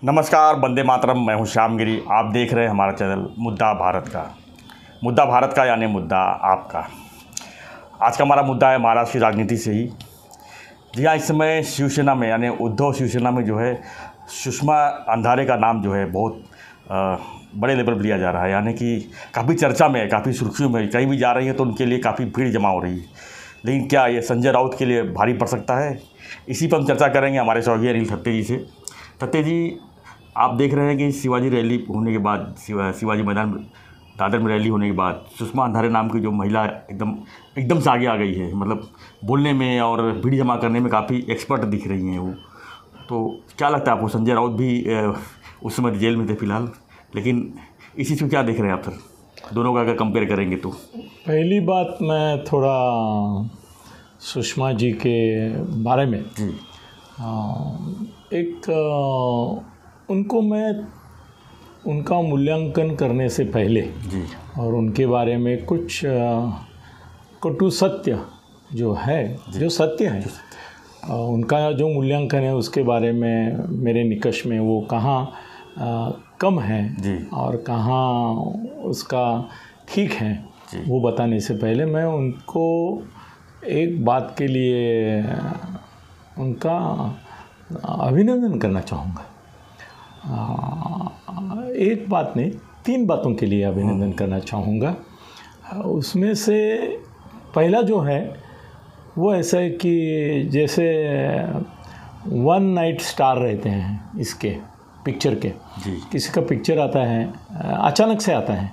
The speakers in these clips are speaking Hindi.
नमस्कार, वंदे मातरम। मैं हूं श्याम गिरी। आप देख रहे हैं हमारा चैनल मुद्दा भारत का। मुद्दा भारत का यानी मुद्दा आपका। आज का हमारा मुद्दा है महाराष्ट्र की राजनीति से ही। जी हाँ, इस समय शिवसेना में यानी उद्धव शिवसेना में जो है सुषमा अंधारे का नाम जो है बहुत बड़े लेवल पर लिया जा रहा है, यानी कि काफ़ी चर्चा में है, काफ़ी सुर्खियों में। कहीं भी जा रही है तो उनके लिए काफ़ी भीड़ जमा हो रही है। लेकिन क्या ये संजय राउत के लिए भारी पड़ सकता है? इसी पर हम चर्चा करेंगे हमारे सहयोगी अनिल थत्ते जी से। थत्ते जी, आप देख रहे हैं कि शिवाजी रैली होने के बाद, शिवाजी मैदान दादर में रैली होने के बाद सुषमा अंधारे नाम की जो महिला एकदम से आगे आ गई है। मतलब बोलने में और भीड़ जमा करने में काफ़ी एक्सपर्ट दिख रही हैं वो। तो क्या लगता है आपको? संजय राउत भी उस समय जेल में थे फिलहाल, लेकिन इस चीज़ को क्या देख रहे हैं आप सर? दोनों का अगर कंपेयर करेंगे तो पहली बात, मैं थोड़ा सुषमा जी के बारे में उनको मैं उनका मूल्यांकन करने से पहले जी और उनके बारे में कुछ कटु सत्य जो है, जो सत्य है, उनका जो मूल्यांकन है उसके बारे में मेरे निकष में वो कहाँ कम है और कहाँ उसका ठीक है, वो बताने से पहले मैं उनको एक बात के लिए उनका अभिनंदन करना चाहूँगा। एक बात नहीं, 3 बातों के लिए अभिनंदन करना चाहूँगा। उसमें से पहला जो है वो ऐसा है कि जैसे वन नाइट स्टार रहते हैं इसके पिक्चर के, किसी का पिक्चर आता है, अचानक से आता है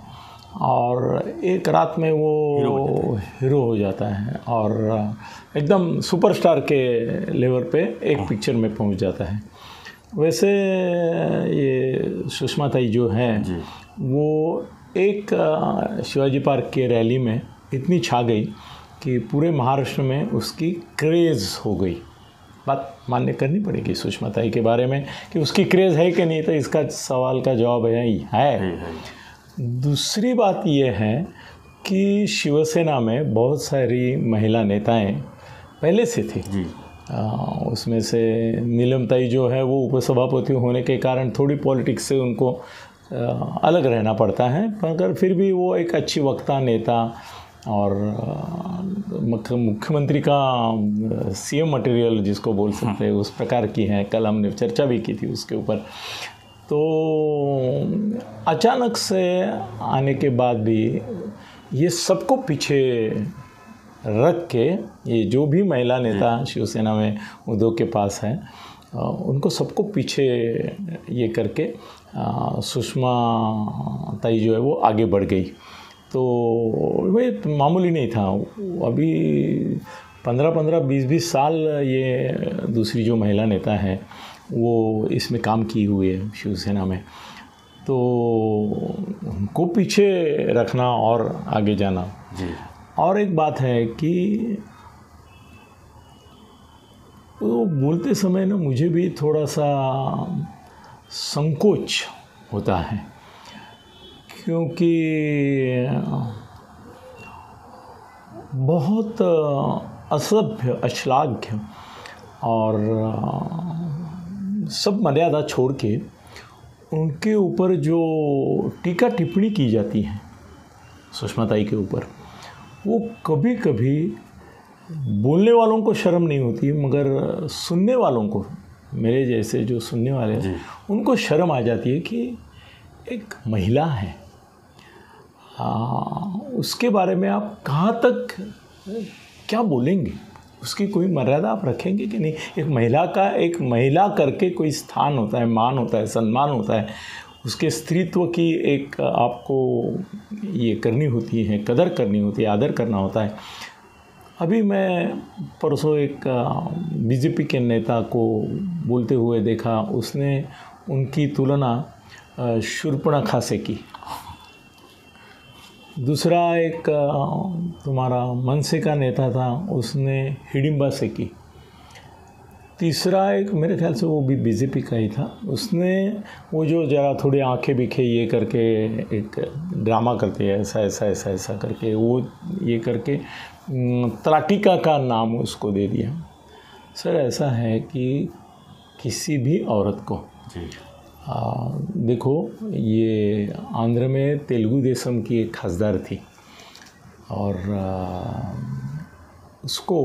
और एक रात में वो हीरो हो जाता है और एकदम सुपरस्टार के लेवल पे एक पिक्चर में पहुंच जाता है। वैसे ये सुषमा ताई जो है वो एक शिवाजी पार्क के रैली में इतनी छा गई कि पूरे महाराष्ट्र में उसकी क्रेज़ हो गई। बात मान्य करनी पड़ेगी सुषमा ताई के बारे में कि उसकी क्रेज़ है कि नहीं, तो इसका सवाल का जवाब है। दूसरी बात ये है कि शिवसेना में बहुत सारी महिला नेताएं पहले से थी। उसमें से नीलम ताई जो है वो उपसभापति होने के कारण थोड़ी पॉलिटिक्स से उनको अलग रहना पड़ता है, मगर फिर भी वो एक अच्छी वक्ता, नेता और मुख्यमंत्री का सीएम मटेरियल जिसको बोल सकते हैं उस प्रकार की हैं। कल हमने चर्चा भी की थी उसके ऊपर। तो अचानक से आने के बाद भी ये सबको पीछे रख के, ये जो भी महिला नेता शिवसेना में उद्धव के पास है, उनको सबको पीछे ये करके सुषमा ताई जो है वो आगे बढ़ गई। तो वही मामूली नहीं था। अभी 15-15, 20-20 साल ये दूसरी जो महिला नेता है वो इसमें काम की हुई है शिवसेना में, तो उनको पीछे रखना और आगे जाना। और एक बात है कि वो बोलते समय ना मुझे भी थोड़ा सा संकोच होता है, क्योंकि बहुत असभ्य, अश्लाघ्य और सब मर्यादा छोड़ के उनके ऊपर जो टीका टिप्पणी की जाती है सुषमा ताई के ऊपर, वो कभी कभी बोलने वालों को शर्म नहीं होती, मगर सुनने वालों को, मेरे जैसे जो सुनने वाले हैं, उनको शर्म आ जाती है कि एक महिला है, उसके बारे में आप कहाँ तक क्या बोलेंगे, उसकी कोई मर्यादा आप रखेंगे कि नहीं। एक महिला करके कोई स्थान होता है, मान होता है, सम्मान होता है, उसके स्त्रीत्व की एक आपको ये करनी होती है, कदर करनी होती है, आदर करना होता है। अभी मैं परसों एक बीजेपी के नेता को बोलते हुए देखा, उसने उनकी तुलना शूर्पणखा से की। दूसरा एक तुम्हारा मनसे का नेता था, उसने हिडिंबा से की। तीसरा एक मेरे ख्याल से वो भी बीजेपी का ही था, उसने वो जो ज़रा थोड़ी आंखें बिखे ये करके एक ड्रामा करते हैं, ऐसा करके, वो ये करके तलाटिका का नाम उसको दे दिया। सर ऐसा है कि किसी भी औरत को देखो, ये आंध्र में तेलुगु देशम की एक खासदार थी और उसको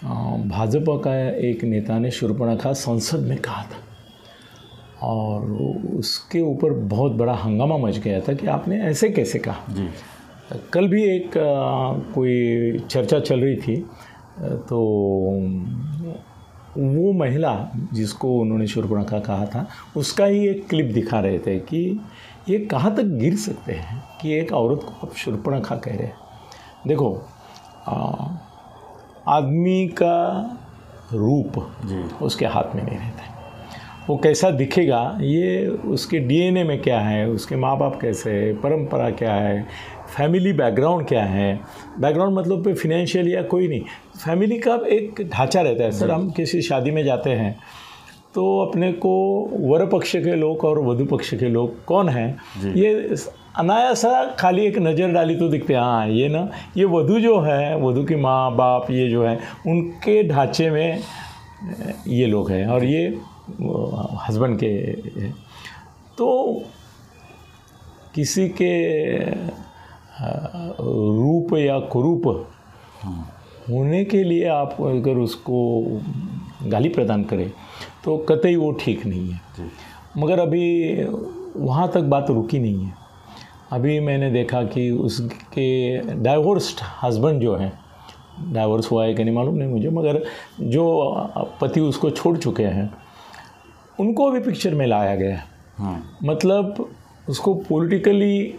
भाजपा का एक नेता ने शूर्पणखा संसद में कहा था और उसके ऊपर बहुत बड़ा हंगामा मच गया था कि आपने ऐसे कैसे कहा जी। कल भी एक कोई चर्चा चल रही थी, तो वो महिला जिसको उन्होंने शूर्पणखा कहा था उसका ही एक क्लिप दिखा रहे थे कि ये कहाँ तक गिर सकते हैं कि एक औरत को आप शूर्पणखा कह रहे हैं। देखो, आदमी का रूप उसके हाथ में नहीं रहता है, वो कैसा दिखेगा ये उसके डीएनए में क्या है, उसके माँ बाप कैसे है, परंपरा क्या है, फैमिली बैकग्राउंड क्या है। बैकग्राउंड मतलब पे फिनेंशियल या कोई नहीं, फैमिली का एक ढांचा रहता है। सर, हम किसी शादी में जाते हैं तो अपने को वर पक्ष के लोग और वधु पक्ष के लोग कौन हैं ये अनायासा खाली एक नज़र डाली तो दिखते हैं। हाँ, ये ना, ये वधु जो है, वधु की माँ बाप ये जो है उनके ढांचे में ये लोग हैं और ये हस्बैंड के। तो किसी के रूप या कुरूप होने के लिए आप अगर उसको गाली प्रदान करें तो कतई वो ठीक नहीं है। मगर अभी वहाँ तक बात रुकी नहीं है। अभी मैंने देखा कि उसके डाइवोर्स्ड हस्बैंड जो है, डाइवोर्स हुआ है कि नहीं मालूम नहीं मुझे, मगर जो पति उसको छोड़ चुके हैं उनको भी पिक्चर में लाया गया है। मतलब उसको पॉलिटिकली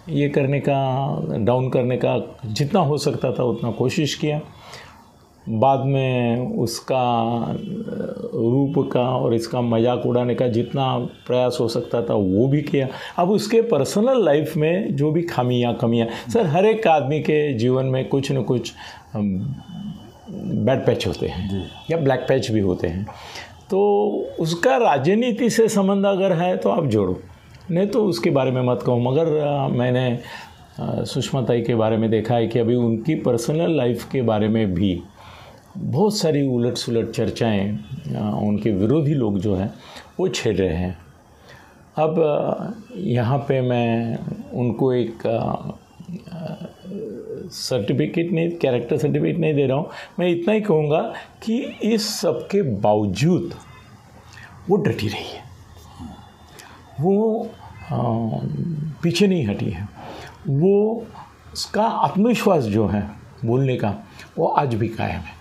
ये करने का, डाउन करने का जितना हो सकता था उतना कोशिश किया। बाद में उसका रूप का और इसका मजाक उड़ाने का जितना प्रयास हो सकता था वो भी किया। अब उसके पर्सनल लाइफ में जो भी खामियां कमियां, सर हर एक आदमी के जीवन में कुछ न कुछ बैड पैच होते हैं या ब्लैक पैच भी होते हैं। तो उसका राजनीति से संबंध अगर है तो आप जोड़ो, नहीं तो उसके बारे में मत कहो। मगर मैंने सुषमा ताई के बारे में देखा है कि अभी उनकी पर्सनल लाइफ के बारे में भी बहुत सारी उलट सुलट चर्चाएं उनके विरोधी लोग जो हैं वो छेड़ रहे हैं। अब यहाँ पे मैं उनको एक सर्टिफिकेट नहीं, कैरेक्टर सर्टिफिकेट नहीं दे रहा हूँ, मैं इतना ही कहूँगा कि इस सब के बावजूद वो डटी रही है, वो पीछे नहीं हटी है। वो उसका आत्मविश्वास जो है बोलने का वो आज भी कायम है।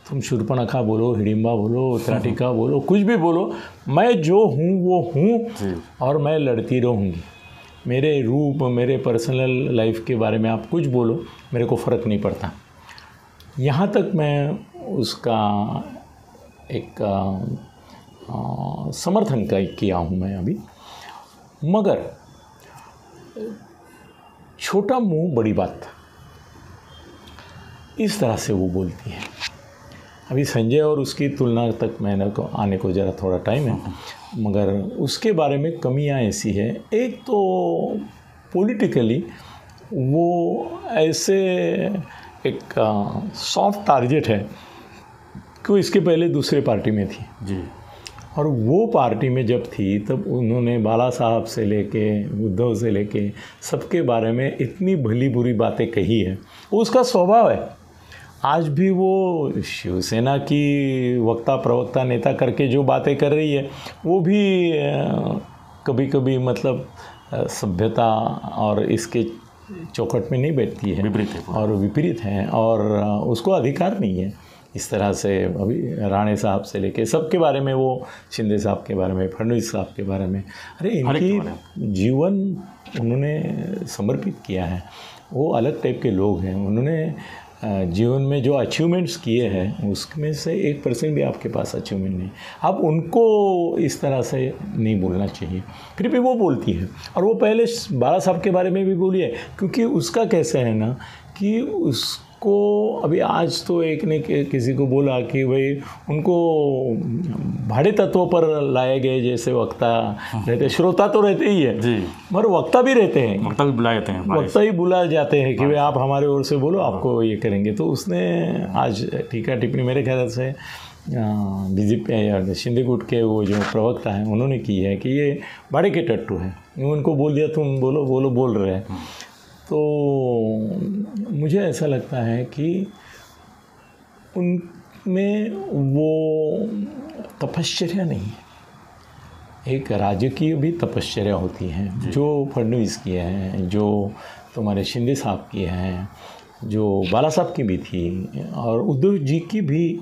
तुम शूर्पणखा बोलो, हिडिंबा बोलो, उत्तराटिका बोलो, कुछ भी बोलो, मैं जो हूँ वो हूँ और मैं लड़ती रहूँगी। मेरे रूप, मेरे पर्सनल लाइफ के बारे में आप कुछ बोलो, मेरे को फ़र्क नहीं पड़ता। यहाँ तक मैं उसका एक समर्थन किया हूँ मैं अभी। मगर छोटा मुंह बड़ी बात, इस तरह से वो बोलती है। अभी संजय और उसकी तुलना तक मैंने को आने को ज़रा थोड़ा टाइम है, मगर उसके बारे में कमियां ऐसी है। एक तो पॉलिटिकली वो ऐसे एक सॉफ्ट टारगेट है कि वो इसके पहले दूसरे पार्टी में थी जी, और वो पार्टी में जब थी तब उन्होंने बाला साहब से लेके उद्धव से लेके सबके बारे में इतनी भली बुरी बातें कही है। वो उसका स्वभाव है। आज भी वो शिवसेना की वक्ता प्रवक्ता नेता करके जो बातें कर रही है वो भी कभी कभी मतलब सभ्यता और इसके चौखट में नहीं बैठती है, विपरीत है और विपरीत है, और उसको अधिकार नहीं है इस तरह से। अभी राणे साहब से लेके सबके बारे में, वो शिंदे साहब के बारे में, फडणवीस साहब के बारे में, अरे इनकी जीवन उन्होंने समर्पित किया है। वो अलग टाइप के लोग हैं। उन्होंने जीवन में जो अचीवमेंट्स किए हैं उसमें से 1% भी आपके पास अचीवमेंट नहीं। आप उनको इस तरह से नहीं बोलना चाहिए। फिर भी वो बोलती है, और वो पहले बाला साहब के बारे में भी बोली है, क्योंकि उसका कैसे है ना कि उसको अभी आज तो एक ने किसी को बोला कि भाई उनको भाड़े तत्वों पर लाए गए जैसे वक्ता रहते, श्रोता तो रहते ही है जी, मगर वक्ता भी रहते हैं, वक्ता भी बुलाए जाते हैं, वक्ता ही बुलाए जाते हैं कि भाई आप हमारे ओर से बोलो, आपको ये करेंगे। तो उसने आज टीका टिप्पणी मेरे ख्याल से बीजेपी और शिंदे गुट के वो जो प्रवक्ता हैं उन्होंने की है कि ये बड़े के टट्टू हैं, उनको बोल दिया तुम बोलो बोलो बोल रहे हैं। तो मुझे ऐसा लगता है कि उनमें वो तपश्चर्या नहीं है, एक राजकीय भी तपश्चर्या होती है, जो फडणवीस किए हैं, जो तुम्हारे शिंदे साहब किए हैं, जो बाला साहब की भी थी और उद्धव जी की भी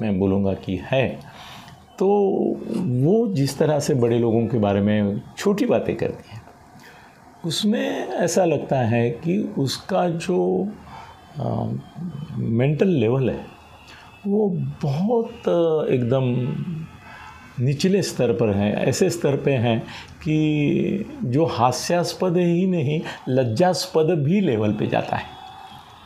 मैं बोलूँगा कि है। तो वो जिस तरह से बड़े लोगों के बारे में छोटी बातें करती हैं, उसमें ऐसा लगता है कि उसका जो मेंटल लेवल है वो बहुत एकदम निचले स्तर पर है, ऐसे स्तर पे हैं कि जो हास्यास्पद ही नहीं लज्जास्पद भी लेवल पे जाता है।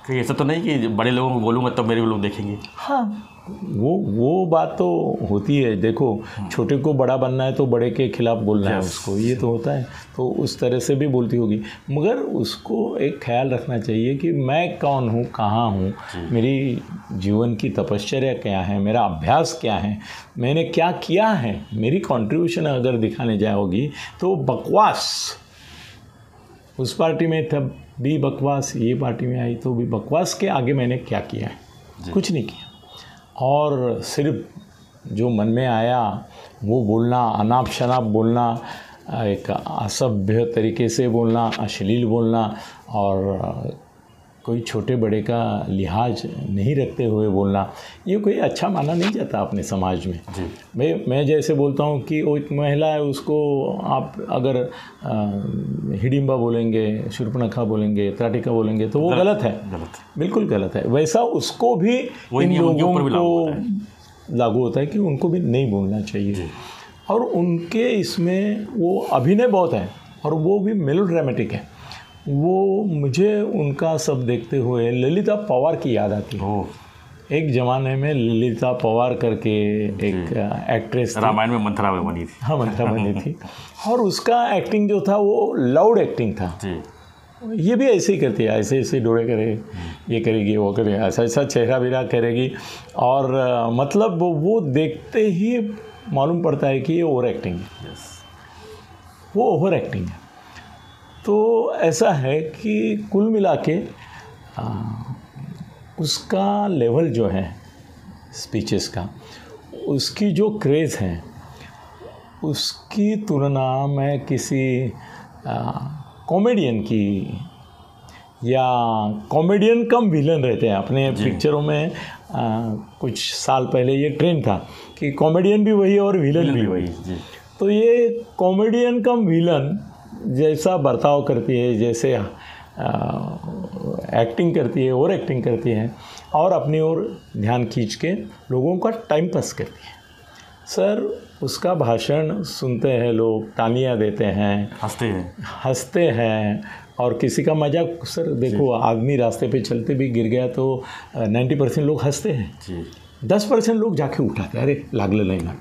कहीं ऐसा तो नहीं कि बड़े लोगों को बोलूँगा तब मेरे लोग देखेंगे? हाँ, वो बात तो होती है। देखो, छोटे को बड़ा बनना है तो बड़े के खिलाफ बोलना है उसको, ये तो होता है, तो उस तरह से भी बोलती होगी। मगर उसको एक ख्याल रखना चाहिए कि मैं कौन हूँ, कहाँ हूँ, मेरी जीवन की तपश्चर्या क्या है, मेरा अभ्यास क्या है, मैंने क्या किया है, मेरी कंट्रीब्यूशन अगर दिखाने जाओगी तो बकवास उस पार्टी में तब भी बकवास, ये पार्टी में आई तो भी बकवास के आगे मैंने क्या किया है, कुछ नहीं किया। और सिर्फ जो मन में आया वो बोलना, अनाप शनाप बोलना, एक असभ्य तरीके से बोलना, अश्लील बोलना और कोई छोटे बड़े का लिहाज नहीं रखते हुए बोलना, ये कोई अच्छा माना नहीं जाता अपने समाज में। मैं जैसे बोलता हूँ कि वो एक महिला है, उसको आप अगर हिडिंबा बोलेंगे, शूर्पणखा बोलेंगे, त्राटिका बोलेंगे तो वो गलत है, बिल्कुल गलत है। वैसा उसको भी इन लोगों को लागू होता है कि उनको भी नहीं बोलना चाहिए। और उनके इसमें वो अभिनय बहुत है और वो भी मेलोड्रामेटिक है। वो मुझे उनका सब देखते हुए ललिता पवार की याद आती है। एक ज़माने में ललिता पवार करके एक एक्ट्रेस, रामायण में मंथरा में बनी थी। हाँ, मंथरा बनी थी। और उसका एक्टिंग जो था वो लाउड एक्टिंग था। ये भी ऐसे ही करती है, ऐसे ऐसे डोरे करे, ये करेगी, वो करेगी, ऐसा ऐसा चेहरा बिरा करेगी और मतलब वो देखते ही मालूम पड़ता है कि ये ओवर एक्टिंग है, वो ओवर एक्टिंग है। तो ऐसा है कि कुल मिला के उसका लेवल जो है स्पीचेस का, उसकी जो क्रेज़ है, उसकी तुलना मैं किसी कॉमेडियन की, या कॉमेडियन कम विलन रहते हैं अपने पिक्चरों में। कुछ साल पहले ये ट्रेंड था कि कॉमेडियन भी वही और विलन भी वही। तो ये कॉमेडियन कम विलन जैसा बर्ताव करती है, जैसे एक्टिंग करती है, और एक्टिंग करती है और अपनी ओर ध्यान खींच के लोगों का टाइम पास करती है। सर, उसका भाषण सुनते हैं लोग, तालियां देते हैं, हंसते हैं और किसी का मजाक। सर देखो, आदमी रास्ते पे चलते भी गिर गया तो 90% लोग हंसते हैं, 10% लोग जाके उठाते, अरे लागलं नाही ना।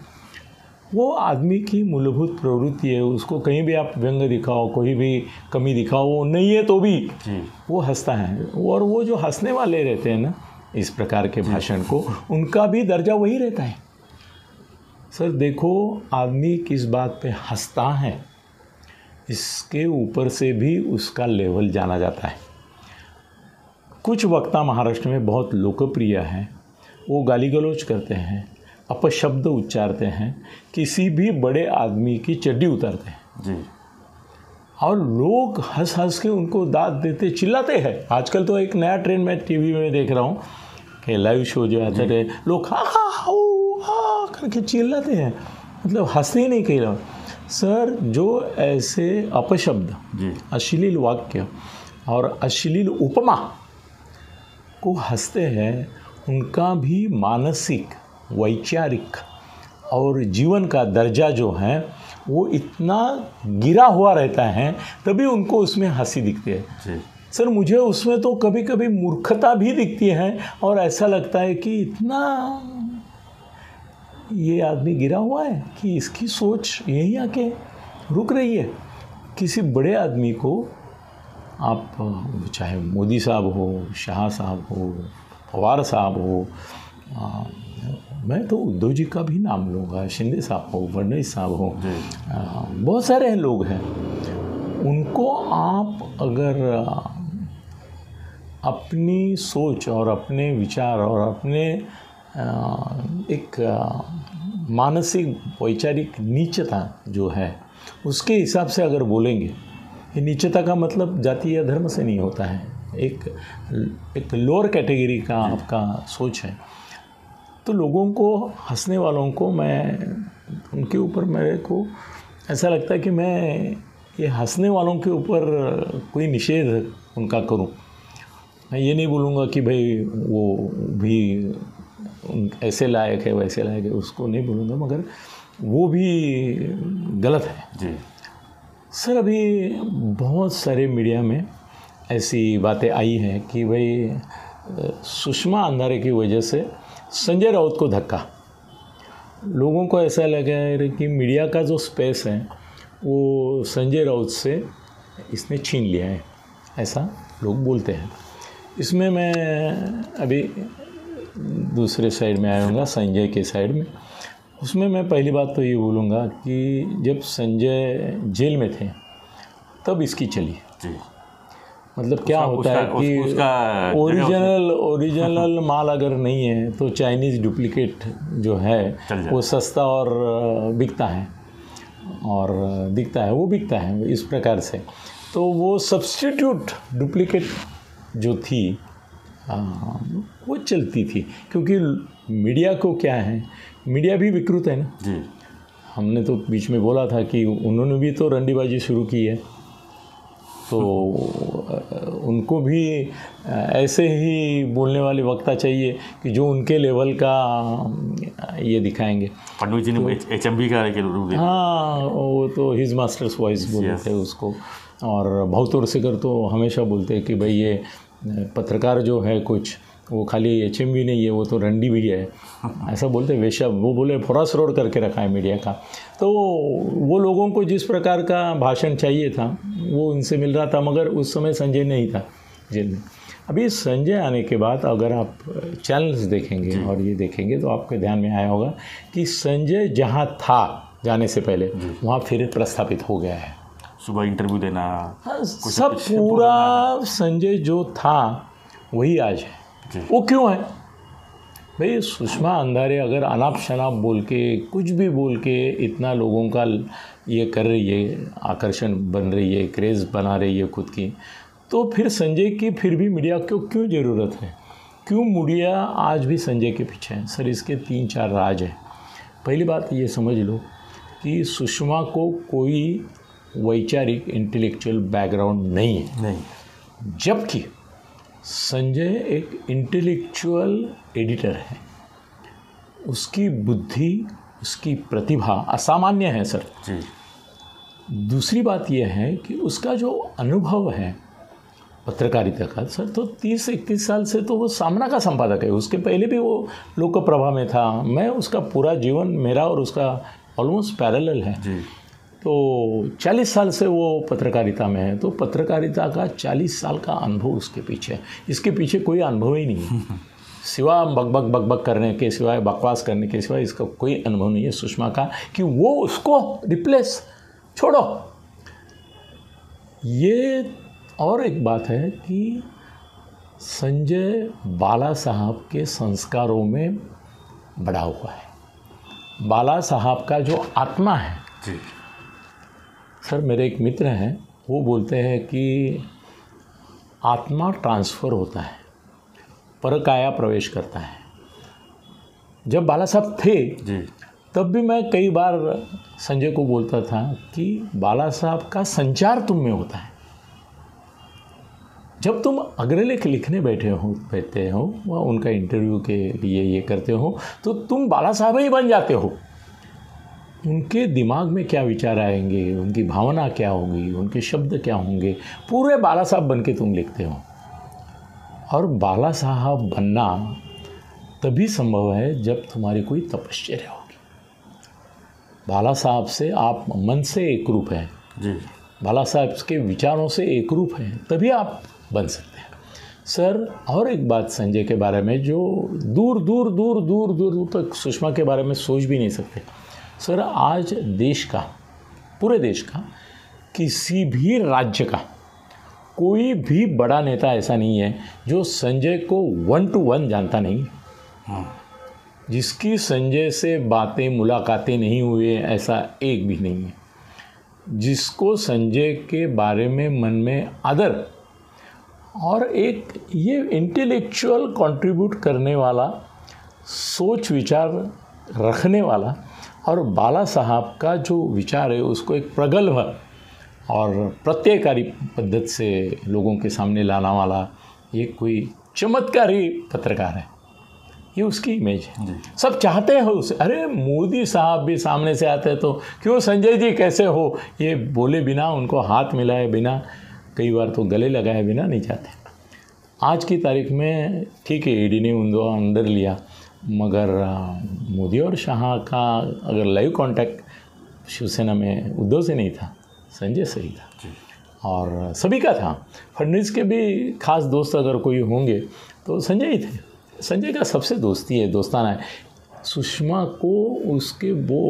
वो आदमी की मूलभूत प्रवृत्ति है, उसको कहीं भी आप व्यंग दिखाओ, कोई भी कमी दिखाओ, वो नहीं है तो भी वो हंसता है। और वो जो हंसने वाले रहते हैं ना इस प्रकार के भाषण को, उनका भी दर्जा वही रहता है। सर देखो, आदमी किस बात पे हंसता है, इसके ऊपर से भी उसका लेवल जाना जाता है। कुछ वक्ता महाराष्ट्र में बहुत लोकप्रिय हैं, वो गाली गलौज करते हैं, अपशब्द उच्चारते हैं, किसी भी बड़े आदमी की चड्डी उतारते हैं और लोग हंस हंस के उनको दाद देते, चिल्लाते हैं। आजकल तो एक नया ट्रेंड मैं टीवी में देख रहा हूँ कि लाइव शो जो आते रहे, लोग हा हा हा करके चिल्लाते हैं, मतलब हंसते ही नहीं कह रहा। सर, जो ऐसे अपशब्द, अश्लील वाक्य और अश्लील उपमा को हंसते हैं, उनका भी मानसिक, वैचारिक और जीवन का दर्जा जो है वो इतना गिरा हुआ रहता है, तभी उनको उसमें हंसी दिखती है। सर, मुझे उसमें तो कभी कभी मूर्खता भी दिखती है और ऐसा लगता है कि इतना ये आदमी गिरा हुआ है कि इसकी सोच यहीं आके रुक रही है। किसी बड़े आदमी को आप, चाहे मोदी साहब हो, शाह साहब हो, पवार साहब हो, मैं तो उद्धव जी का भी नाम लूँगा, शिंदे साहब हो, फडणवीस साहब हो, बहुत सारे लोग हैं। उनको आप अगर अपनी सोच और अपने विचार और अपने एक मानसिक वैचारिक नीचता जो है उसके हिसाब से अगर बोलेंगे, ये नीचता का मतलब जाति या धर्म से नहीं होता है, एक लोअर कैटेगरी का आपका सोच है, तो लोगों को, हंसने वालों को, मैं उनके ऊपर, मेरे को ऐसा लगता है कि मैं ये हंसने वालों के ऊपर कोई निषेध उनका करूं। मैं ये नहीं बोलूँगा कि भाई वो भी ऐसे लायक है वैसे लायक है, उसको नहीं बोलूँगा, मगर वो भी गलत है जी। सर, अभी बहुत सारे मीडिया में ऐसी बातें आई हैं कि भाई सुषमा अंधारे की वजह से संजय राउत को धक्का। लोगों को ऐसा लगा है कि मीडिया का जो स्पेस है वो संजय राउत से इसने छीन लिया है, ऐसा लोग बोलते हैं। इसमें मैं अभी दूसरे साइड में आऊँगा, संजय के साइड में। उसमें मैं पहली बात तो ये बोलूँगा कि जब संजय जेल में थे तब इसकी चली जी। मतलब क्या होता है कि ओरिजिनल माल अगर नहीं है तो चाइनीज़ डुप्लीकेट जो है वो सस्ता और बिकता है और दिखता है, वो बिकता है इस प्रकार से। तो वो सब्स्टिट्यूट डुप्लीकेट जो थी वो चलती थी, क्योंकि मीडिया को क्या है, मीडिया भी विकृत है ना जी। हमने तो बीच में बोला था कि उन्होंने भी तो रंडीबाजी शुरू की है, तो उनको भी ऐसे ही बोलने वाले वक्ता चाहिए कि जो उनके लेवल का ये दिखाएंगे। फडणवीस जी ने HMV का रूप दिया। हाँ, वो तो हिज मास्टर्स वॉइस बोलते हैं उसको। और भावतोड़ सेकर तो हमेशा बोलते हैं कि भाई ये पत्रकार जो है कुछ वो खाली HMV नहीं है, वो तो रंडी भी है, ऐसा बोलते वेश्या। वो बोले फॉरस रोड करके रखा है मीडिया का। तो वो लोगों को जिस प्रकार का भाषण चाहिए था वो उनसे मिल रहा था, मगर उस समय संजय नहीं था जेल में। अभी संजय आने के बाद अगर आप चैनल्स देखेंगे और ये देखेंगे तो आपके ध्यान में आया होगा कि संजय जहाँ था जाने से पहले वहाँ फिर प्रस्थापित हो गया है। सुबह इंटरव्यू देना, सब पूरा संजय जो था वही आज है। वो क्यों है भाई? सुषमा अंधारे अगर अनाप शनाप बोल के, कुछ भी बोल के इतना लोगों का ये कर रही है, आकर्षण बन रही है, क्रेज़ बना रही है खुद की, तो फिर संजय की फिर भी मीडिया को क्यों ज़रूरत है? क्यों मीडिया आज भी संजय के पीछे है? सर, इसके 3-4 राज हैं। पहली बात ये समझ लो कि सुषमा को कोई वैचारिक इंटेलेक्चुअल बैकग्राउंड नहीं है, जबकि संजय एक इंटेलेक्चुअल एडिटर है। उसकी बुद्धि, उसकी प्रतिभा असामान्य है सर जी। दूसरी बात यह है कि उसका जो अनुभव है पत्रकारिता का सर, तो 30-31 साल से तो वो सामना का संपादक है। उसके पहले भी वो लोकप्रभा में था। मैं उसका पूरा जीवन, मेरा और उसका ऑलमोस्ट पैरेलल है जी। तो 40 साल से वो पत्रकारिता में है, तो पत्रकारिता का 40 साल का अनुभव उसके पीछे है। इसके पीछे कोई अनुभव ही नहीं है, सिवा बकबक करने के, सिवाय बकवास करने के सिवाय इसका कोई अनुभव नहीं है सुषमा का कि वो उसको रिप्लेस छोड़ो। ये और एक बात है कि संजय बाला साहब के संस्कारों में बड़ा हुआ है। बाला साहब का जो आत्मा है जी। सर, मेरे एक मित्र हैं, वो बोलते हैं कि आत्मा ट्रांसफ़र होता है, परकाया प्रवेश करता है। जब बाला साहब थे जी, तब भी मैं कई बार संजय को बोलता था कि बाला साहब का संचार तुम में होता है। जब तुम अग्रलेख लिखने बैठते हो वह उनका इंटरव्यू के लिए ये करते हो, तो तुम बाला साहब ही बन जाते हो। उनके दिमाग में क्या विचार आएंगे, उनकी भावना क्या होगी, उनके शब्द क्या होंगे, पूरे बाला साहब बन के तुम लिखते हो। और बाला साहब बनना तभी संभव है जब तुम्हारी कोई तपश्चर्या होगी। बाला साहब से आप मन से एक रूप हैं जी, बाला साहब के विचारों से एक रूप हैं, तभी आप बन सकते हैं। सर और एक बात संजय के बारे में जो दूर दूर दूर दूर दूर तक सुषमा के बारे में सोच भी नहीं सकते। सर आज देश का, पूरे देश का, किसी भी राज्य का कोई भी बड़ा नेता ऐसा नहीं है जो संजय को 1 to 1 जानता नहीं। जिसकी संजय से बातें मुलाकातें नहीं हुई ऐसा एक भी नहीं है। जिसको संजय के बारे में मन में आदर और एक ये इंटेलेक्चुअल कंट्रीब्यूट करने वाला, सोच विचार रखने वाला, और बाला साहब का जो विचार है उसको एक प्रगल्भ और प्रत्ययकारी पद्धति से लोगों के सामने लाना वाला ये कोई चमत्कारी पत्रकार है। ये उसकी इमेज है। सब चाहते हैं उसे। अरे मोदी साहब भी सामने से आते हैं तो क्यों संजय जी कैसे हो ये बोले बिना, उनको हाथ मिलाए बिना, कई बार तो गले लगाए बिना नहीं जाते। आज की तारीख में ठीक है ईडी ने उनको अंदर लिया, मगर मोदी और शाह का अगर लाइव कांटेक्ट शिवसेना में उद्धव से नहीं था, संजय से ही था और सभी का था। फडणवीस के भी खास दोस्त अगर कोई होंगे तो संजय ही थे। संजय का सबसे दोस्ती है, दोस्ताना है। सुषमा को उसके वो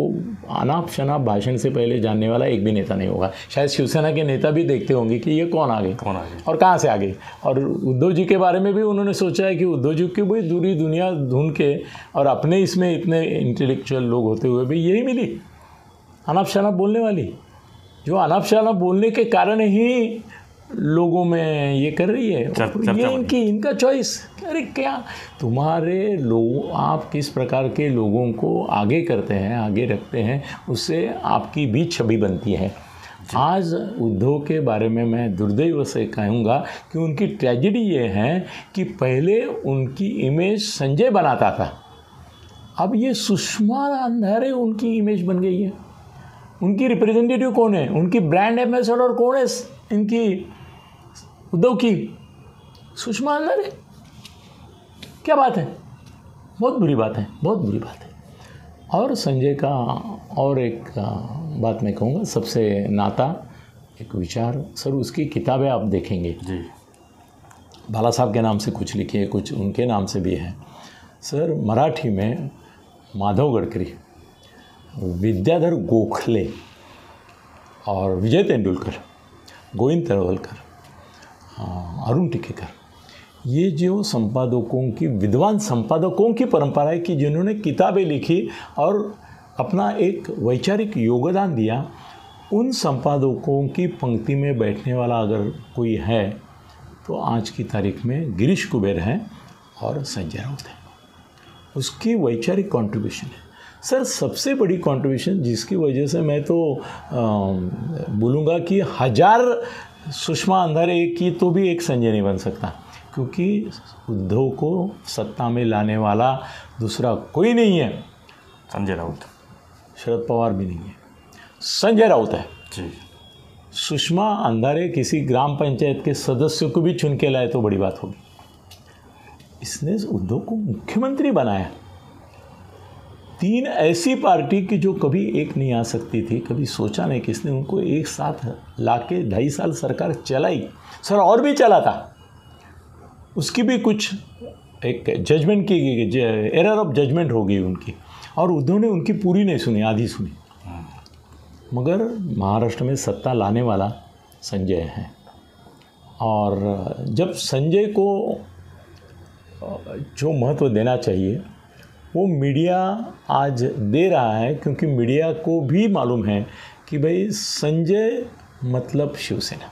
अनाप शनाप भाषण से पहले जानने वाला एक भी नेता नहीं होगा। शायद शिवसेना के नेता भी देखते होंगे कि ये कौन आ गए और कहाँ से आ गए। और उद्धव जी के बारे में भी उन्होंने सोचा है कि उद्धव जी की भी दूरी दुनिया ढूंढ के और अपने इसमें इतने इंटेलेक्चुअल लोग होते हुए भी यही मिली, अनाप शनाप बोलने वाली, जो अनाप शनाप बोलने के कारण ही लोगों में ये कर रही है। ये इनका चॉइस। अरे क्या तुम्हारे लोग, आप किस प्रकार के लोगों को आगे करते हैं, आगे रखते हैं, उससे आपकी भी छवि बनती है। आज उद्धव के बारे में मैं दुर्दैव से कहूँगा कि उनकी ट्रेजेडी ये है कि पहले उनकी इमेज संजय बनाता था, अब ये सुषमा अंधारे उनकी इमेज बन गई है। उनकी रिप्रेजेंटेटिव कौन है, उनकी ब्रांड एम्बेसडर कौन है इनकी उद्धव की? सुषमा अंधारे। क्या बात है, बहुत बुरी बात है, बहुत बुरी बात है। और संजय का और एक बात मैं कहूँगा, सबसे नाता एक विचार, सर उसकी किताबें आप देखेंगे जी, बाला साहब के नाम से कुछ लिखी है, कुछ उनके नाम से भी है। सर मराठी में माधव गडकरी, विद्याधर गोखले और विजय तेंदुलकर, गोविंद तलवलकर, अरुण टिकेकर, ये जो संपादकों की, विद्वान संपादकों की परंपरा है कि जिन्होंने किताबें लिखी और अपना एक वैचारिक योगदान दिया, उन संपादकों की पंक्ति में बैठने वाला अगर कोई है तो आज की तारीख में गिरीश कुबेर हैं और संजय राउत है। उसकी वैचारिक कंट्रीब्यूशन है सर सबसे बड़ी कंट्रीब्यूशन, जिसकी वजह से मैं तो बोलूँगा कि 1000 सुषमा अंधारे की तो भी एक संजय नहीं बन सकता, क्योंकि उद्धव को सत्ता में लाने वाला दूसरा कोई नहीं है। संजय राउत, शरद पवार भी नहीं है, संजय राउत है जी। सुषमा अंधारे किसी ग्राम पंचायत के सदस्य को भी चुन के लाए तो बड़ी बात होगी। इसने उद्धव को मुख्यमंत्री बनाया। 3 ऐसी पार्टी की जो कभी एक नहीं आ सकती थी, कभी सोचा नहीं, किसने उनको एक साथ लाके 2.5 साल सरकार चलाई। सर और भी चला था, उसकी भी कुछ एक जजमेंट की गई, एरर ऑफ जजमेंट हो गई उनकी, और उद्धव ने उनकी पूरी नहीं सुनी, आधी सुनी। मगर महाराष्ट्र में सत्ता लाने वाला संजय है, और जब संजय को जो महत्व देना चाहिए वो मीडिया आज दे रहा है, क्योंकि मीडिया को भी मालूम है कि भाई संजय मतलब शिवसेना,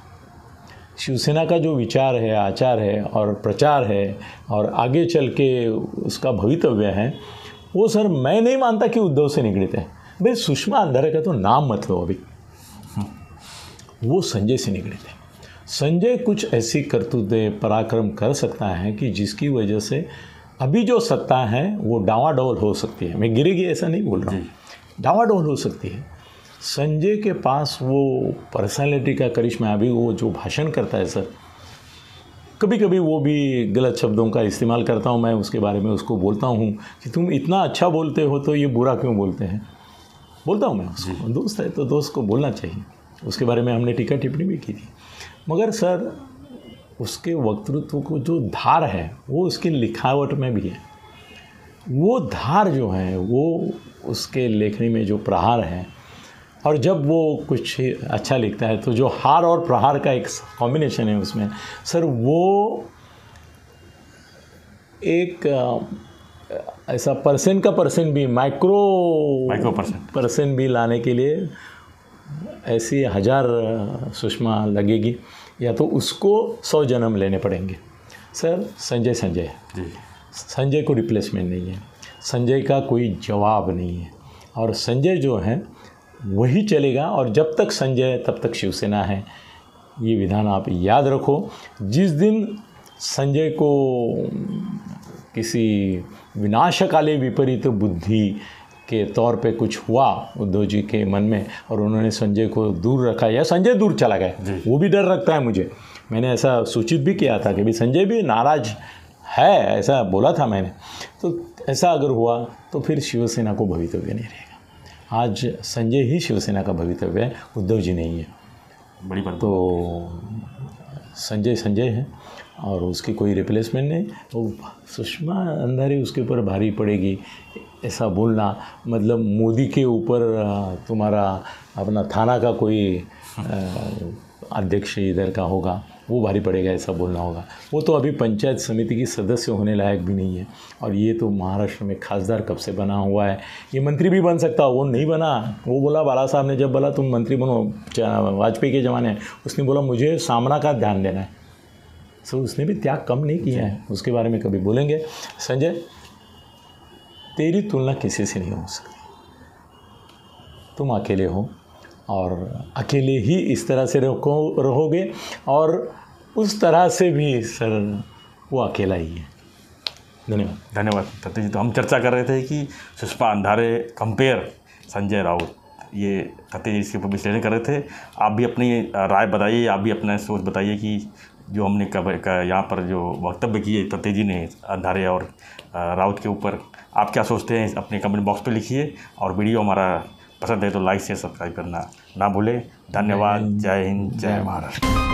शिवसेना का जो विचार है, आचार है और प्रचार है और आगे चल के उसका भवितव्य है, वो सर मैं नहीं मानता कि उद्धव से निकलते हैं। भाई सुषमा अंधारे का तो नाम मत लो अभी, वो संजय से निकले थे। संजय कुछ ऐसी करतूतें, पराक्रम कर सकता है कि जिसकी वजह से अभी जो सत्ता है वो डावाडोल हो सकती है। मैं गिरेगी ऐसा नहीं बोल रहा हूँ, डावाडोल हो सकती है। संजय के पास वो पर्सनालिटी का करिश्मा, अभी वो जो भाषण करता है सर, कभी कभी वो भी गलत शब्दों का इस्तेमाल करता हूँ मैं, उसके बारे में उसको बोलता हूँ कि तुम इतना अच्छा बोलते हो तो ये बुरा क्यों बोलते हैं, बोलता हूँ मैं उसको। दोस्त है तो दोस्त को बोलना चाहिए। उसके बारे में हमने टीका टिप्पणी भी की थी। मगर सर उसके वक्तृत्व को जो धार है वो उसकी लिखावट में भी है। वो धार जो है वो उसके लेखनी में जो प्रहार है, और जब वो कुछ अच्छा लिखता है तो जो हार और प्रहार का एक कॉम्बिनेशन है उसमें सर, वो एक ऐसा परसेंट का परसेंट भी माइक्रो परसेंट भी लाने के लिए ऐसी 1000 सुषमा लगेगी, या तो उसको 100 जन्म लेने पड़ेंगे। सर संजय को रिप्लेसमेंट नहीं है, संजय का कोई जवाब नहीं है, और संजय जो है वही चलेगा, और जब तक संजय तब तक शिवसेना है। ये विधान आप याद रखो। जिस दिन संजय को किसी विनाशकाले विपरीत बुद्धि के तौर पे कुछ हुआ उद्धव जी के मन में, और उन्होंने संजय को दूर रखा या संजय दूर चला गया, वो भी डर रखता है मुझे। मैंने ऐसा सूचित भी किया था कि भाई संजय भी नाराज़ है, ऐसा बोला था मैंने। तो ऐसा अगर हुआ तो फिर शिवसेना को भवितव्य नहीं रहेगा। आज संजय ही शिवसेना का भवितव्य है, उद्धव जी नहीं है। बड़ी बात। तो संजय है और उसकी कोई रिप्लेसमेंट नहीं। तो सुषमा अंधारी उसके ऊपर भारी पड़ेगी, ऐसा बोलना मतलब मोदी के ऊपर तुम्हारा अपना थाना का कोई अध्यक्ष इधर का होगा वो भारी पड़ेगा, ऐसा बोलना होगा। वो तो अभी पंचायत समिति की सदस्य होने लायक भी नहीं है, और ये तो महाराष्ट्र में खासदार कब से बना हुआ है। ये मंत्री भी बन सकता, वो नहीं बना। वो बोला, बाला साहब ने जब बोला तुम मंत्री बनो वाजपेयी के ज़माने, उसने बोला मुझे सामना का ध्यान देना है। सो उसने भी त्याग कम नहीं किया है, उसके बारे में कभी बोलेंगे। संजय, तेरी तुलना किसी से नहीं हो सकती। तुम अकेले हो, और अकेले ही इस तरह से रहोगे, और उस तरह से भी सर वो अकेला ही है। धन्यवाद तत्ते जी। तो हम चर्चा कर रहे थे कि सुषमा अंधारे कंपेयर संजय राउत, ये तत्ते जी इसके ऊपर विश्लेषण कर रहे थे। आप भी अपनी राय बताइए, आप भी अपना सोच बताइए कि जो हमने यहाँ पर जो वक्तव्य किए तत्ते जी ने अंधारे और राउत के ऊपर, आप क्या सोचते हैं अपने कमेंट बॉक्स पे लिखिए। और वीडियो हमारा पसंद है तो लाइक शेयर सब्सक्राइब करना ना भूलें। धन्यवाद। जय हिंद, जय महाराष्ट्र।